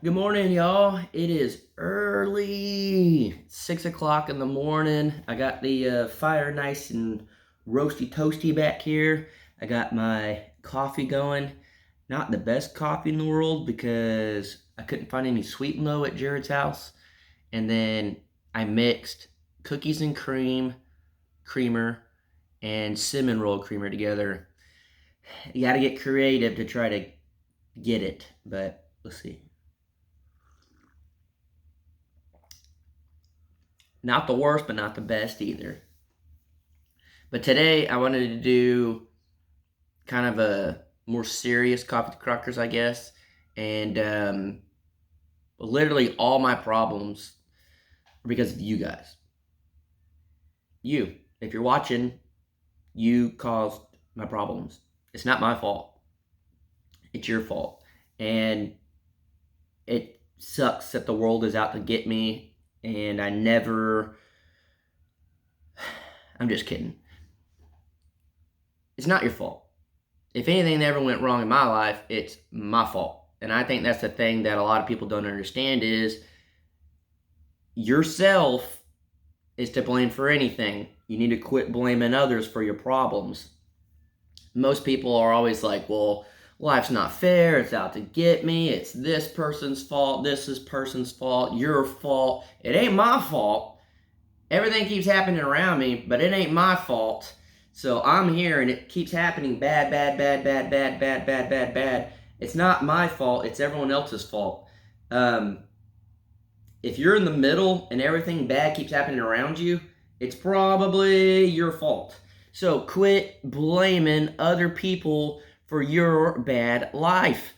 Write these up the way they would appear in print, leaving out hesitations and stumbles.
Good morning, y'all. It is early, 6 o'clock in the morning. I got the fire nice and roasty toasty back here. I got my coffee going. Not the best coffee in the world because I couldn't find any sweet and low at Jared's house. And then I mixed cookies and creamer, and cinnamon roll creamer together. You got to get creative to try to get it, but let's see. Not the worst, but not the best either. But today I wanted to do kind of a more serious coffee with crackers, I guess. And literally all my problems are because of you guys. You. If you're watching, you caused my problems. It's not my fault. It's your fault. And it sucks that the world is out to get me. And I'm just kidding. It's not your fault. If anything ever went wrong in my life, it's my fault. And I think that's the thing that a lot of people don't understand is yourself is to blame for anything. You need to quit blaming others for your problems. Most people are always like, well, life's not fair. It's out to get me. It's this person's fault. This is person's fault. Your fault. It ain't my fault. Everything keeps happening around me, but it ain't my fault. So I'm here and it keeps happening bad, bad, bad, bad, bad, bad, bad, bad, bad. It's not my fault. It's everyone else's fault. Um, if you're in the middle and everything bad keeps happening around you, it's probably your fault. So quit blaming other people for your bad life.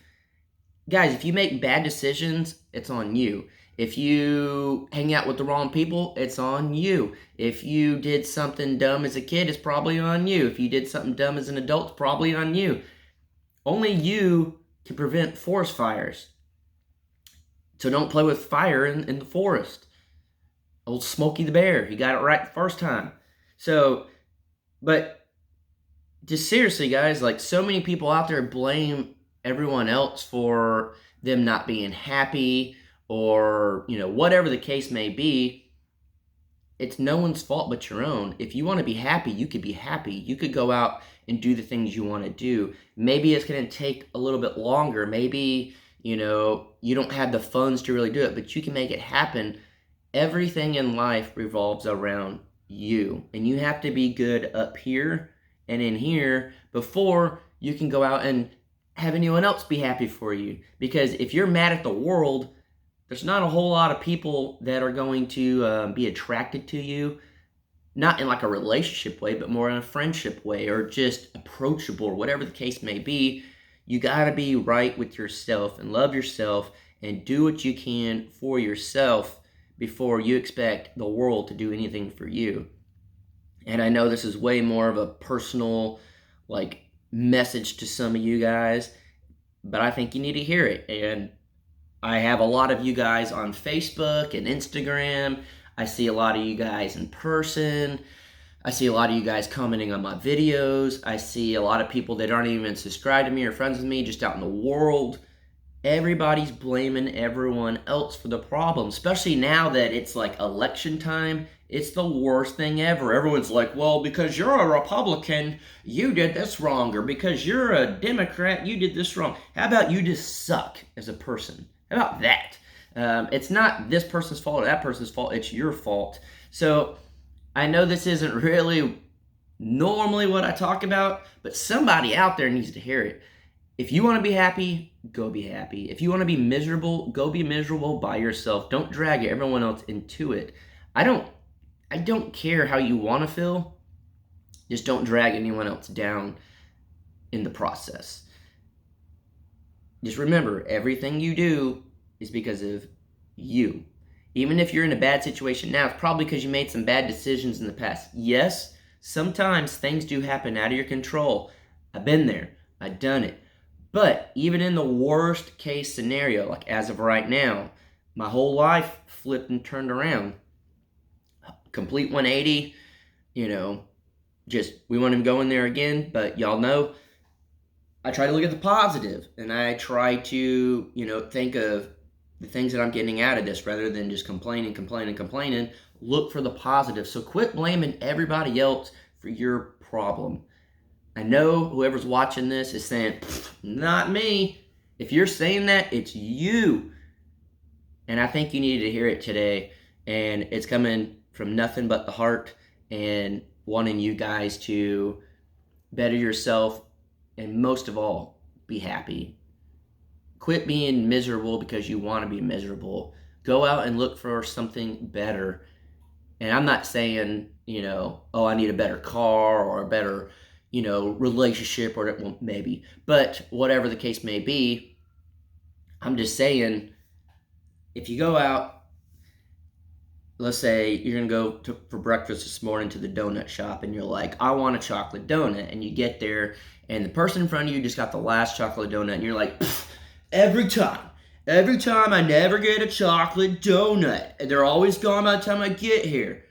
Guys, if you make bad decisions, it's on you. If you hang out with the wrong people, it's on you. If you did something dumb as a kid, it's probably on you. If you did something dumb as an adult, it's probably on you. Only you can prevent forest fires. So don't play with fire in the forest. Old Smokey the Bear, he got it right the first time. So, but just seriously, guys, like so many people out there blame everyone else for them not being happy or, whatever the case may be. It's no one's fault but your own. If you want to be happy, you could be happy. You could go out and do the things you want to do. Maybe it's going to take a little bit longer. Maybe, you don't have the funds to really do it, but you can make it happen. Everything in life revolves around you, and you have to be good up here and in here before you can go out and have anyone else be happy for you. Because if you're mad at the world, there's not a whole lot of people that are going to be attracted to you, not in like a relationship way, but more in a friendship way or just approachable or whatever the case may be. You got to be right with yourself and love yourself and do what you can for yourself before you expect the world to do anything for you. And I know this is way more of a personal, like, message to some of you guys, but I think you need to hear it. And I have a lot of you guys on Facebook and Instagram. I see a lot of you guys in person. I see a lot of you guys commenting on my videos. I see a lot of people that aren't even subscribed to me or friends with me just out in the world. Everybody's blaming everyone else for the problem, especially now that it's like election time. It's the worst thing ever. Everyone's like, well, because you're a Republican, you did this wrong, or because you're a Democrat, you did this wrong. How about you just suck as a person? How about that? It's not this person's fault or that person's fault, it's your fault. So I know this isn't really normally what I talk about, but somebody out there needs to hear it. If you want to be happy, go be happy. If you want to be miserable, go be miserable by yourself. Don't drag everyone else into it. I don't care how you want to feel. Just don't drag anyone else down in the process. Just remember, everything you do is because of you. Even if you're in a bad situation now, it's probably because you made some bad decisions in the past. Yes, sometimes things do happen out of your control. I've been there. I've done it. But even in the worst case scenario, like as of right now, my whole life flipped and turned around. Complete 180, just we want him going there again, but y'all know I try to look at the positive and I try to, think of the things that I'm getting out of this rather than just complaining. Look for the positive. So quit blaming everybody else for your problem. I know whoever's watching this is saying, not me. If you're saying that, it's you. And I think you needed to hear it today. And it's coming from nothing but the heart and wanting you guys to better yourself and most of all, be happy. Quit being miserable because you want to be miserable. Go out and look for something better. And I'm not saying, oh, I need a better car or a better, relationship or well, maybe. But whatever the case may be, I'm just saying, if you go out, let's say you're going to go for breakfast this morning to the donut shop and you're like, I want a chocolate donut. And you get there and the person in front of you just got the last chocolate donut and you're like, every time I never get a chocolate donut. They're always gone by the time I get here.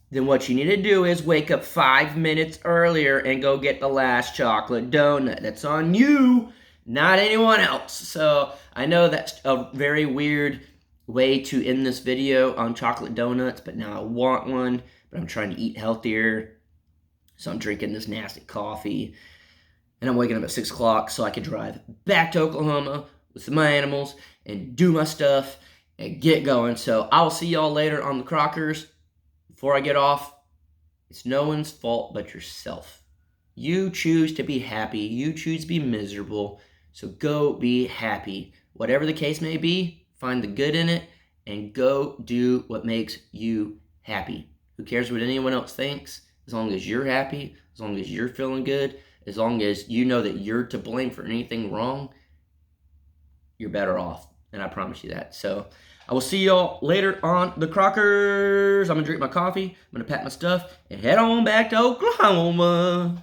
Then what you need to do is wake up 5 minutes earlier and go get the last chocolate donut. That's on you, not anyone else. So I know that's a very weird way to end this video on chocolate donuts, but now I want one, but I'm trying to eat healthier. So I'm drinking this nasty coffee. And I'm waking up at 6 o'clock so I can drive back to Oklahoma with my animals and do my stuff and get going. So I'll see y'all later on the Crockers. Before I get off, it's no one's fault but yourself. You choose to be happy. You choose to be miserable. So go be happy. Whatever the case may be, find the good in it and go do what makes you happy. Who cares what anyone else thinks? As long as you're happy, as long as you're feeling good, as long as you know that you're to blame for anything wrong, you're better off. And I promise you that. So I will see y'all later on the Crockers. I'm going to drink my coffee. I'm going to pack my stuff and head on back to Oklahoma.